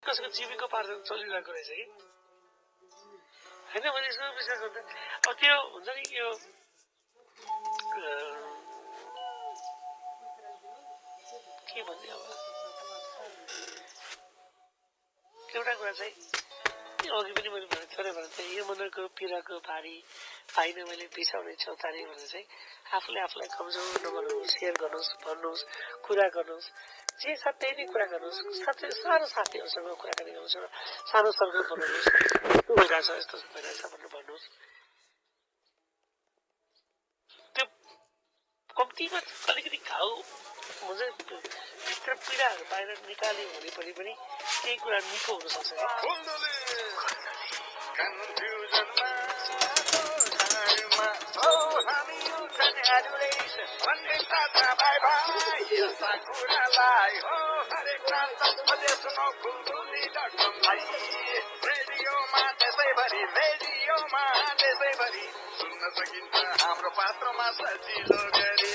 कसैको जीविकोपार्जन चलिरहेको रहेछ कि होइन मैले यसो विचार गर्दा अब त्यो हुन्छ नि यो के भन्ने अब एउटा कुरा चाहिँ अघि पनि मैले थोरै भने यो मनको पीडाको भारी पाइन मैले बिसाउने छौतारी भनेर चाहिँ आफूले आफूलाई कमजोर नबनाउनुहोस् सेयर गर्नुहोस् भन्नुहोस् कुरा गर्नुहोस् जे छ त्यही नै कुरा गर्नुहोस् सानो साथीहरूसँग कुराकानी गर्नुहोस् सानो सर्कल बनाउनुहोस् यस्तो भइरहेछ यस्तो भइरहेछ भनेर भन्नुहोस् त्यो कम्तीमा अलिकति घाउ हुन्छ भित्र पीडाहरू बाहिर निकाल्यो भने पनि केही कुरा निको हुन सक्छ हाम्रो पात्रमा सजिलो गरे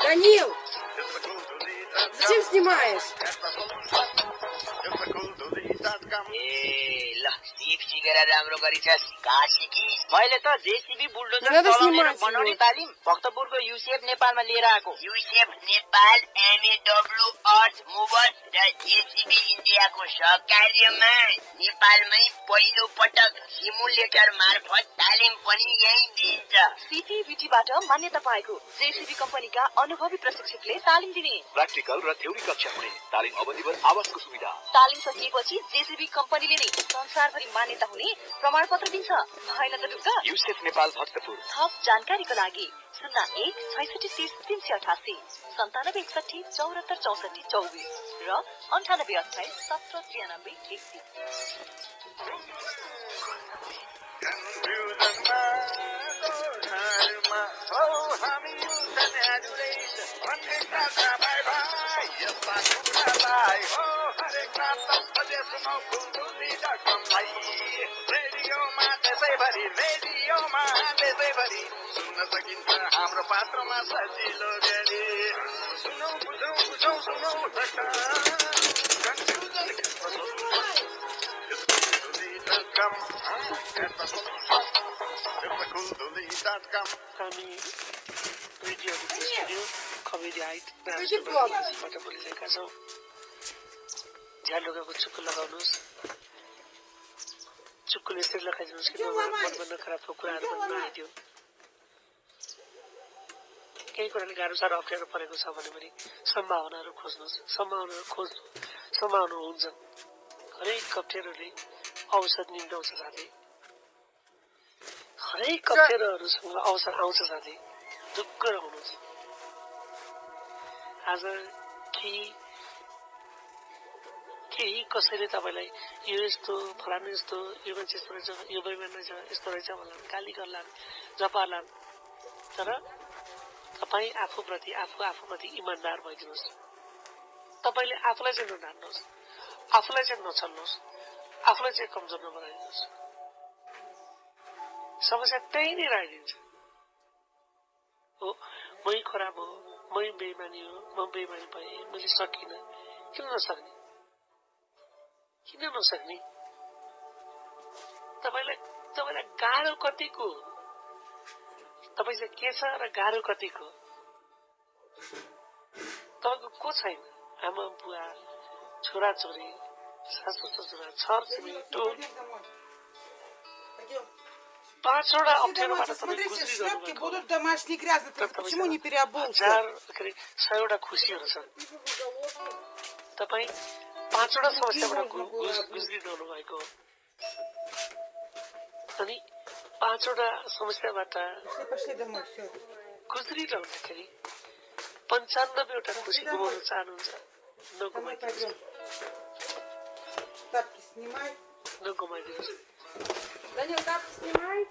Данил, зачем снимаешь? राम्रो गरिछस् कासिकिस मैले त जेसीबी बुल्डोजर चलाउन बनाउने तालिम भक्तपुरको युसेफ नेपालमा लिएर आएको युसेफ नेपाल एमएडब्ल्यू अर्थ मुभर्स र जेसीबी इन्डियाको सहकार्यमा नेपालमै पहिलो पटक सिमुलेटर मार्फत तालिम पनि यही दिन्छ सीटीबीटीबाट मान्यता पाएको जेसीबी कम्पनीका अनुभवी प्रशिक्षकले तालिम दिने प्र्याक्टिकल र थ्योरी कक्षा हुने तालिम अवधिभर आवासको सुविधा तालिम सकिएपछि जेसीबी कम्पनीले नै संसारभरि मान्यता हुने प्रमाणपत्र दिन्छ भएन त ढुक्क युसेफ नेपाल भक्तपुर थप जानकारीको लागि 01-6630-388 9761-746424 र 98-60 सुन्न सकिन्छ हाम्रो पात्रमा सजिलो गरे सुनौ बुझौ हामी रेडियो कमेडी हाइटबाट बोलिरहेका छौँ झ्याल ढोकाको चुक्को लगाउनुहोस् चुक्कोले यसरी लगाइदिनुहोस् कि मनमा नकारात्मक कुराहरू पनि नआइदियो केही कुराले गाह्रो साह्रो अप्ठ्यारो परेको छ भने पनि सम्भावनाहरू खोज्नुहोस् सम्भावना हुन्छ हरेक अप्ठ्यारोले अवसर निम्ताउँछ साथै हरेक अप्ठ्यारोहरूसँग अवसर आउँछ साथै ढुक्क रहनुहोस् आज केही कसैले तपाईँलाई यो यस्तो फलानु यस्तो यो मान्छे यस्तो रहेछ यो बैमान रहेछ यस्तो रहेछ भन्लान् गाली गर्लान् जपार्लान् तर तपाईँ आफूप्रति इमान्दार भइदिनुहोस् तपाईँले आफूलाई चाहिँ नढान्नुहोस् आफूलाई चाहिँ नछल्नुहोस् आफूलाई चाहिँ कमजोर नबनाइदिनुहोस् समस्या त्यही नै राखिदिन्छ हो मै खराब हो मै बेइमानी हो म बेइमानी भएँ मैले सकिनँ किन नसक्ने तपाईँलाई गाह्रो कतिको तपाईँ चाहिँ के छ र गाह्रो कतिको तपाईँको को छैन आमा बुवा छोराछोरी सासू ससुरा छर छिमेकी टोल 5वटा अप्ठ्यारोबाट तपाईँ गुज्रिरहनु Почему не переобулся? 100वटा खुसीहरू छन् तपाईँ 5वटा समस्याबाट गुज्रिरहनु भएको अनि 5वटा समस्याबाट गुज्रिरहँदाखेरि 95वटा खुसी गुमाउन चाहनुहुन्छ नगुमाइदिनुहोस् Данил, тапки снимай.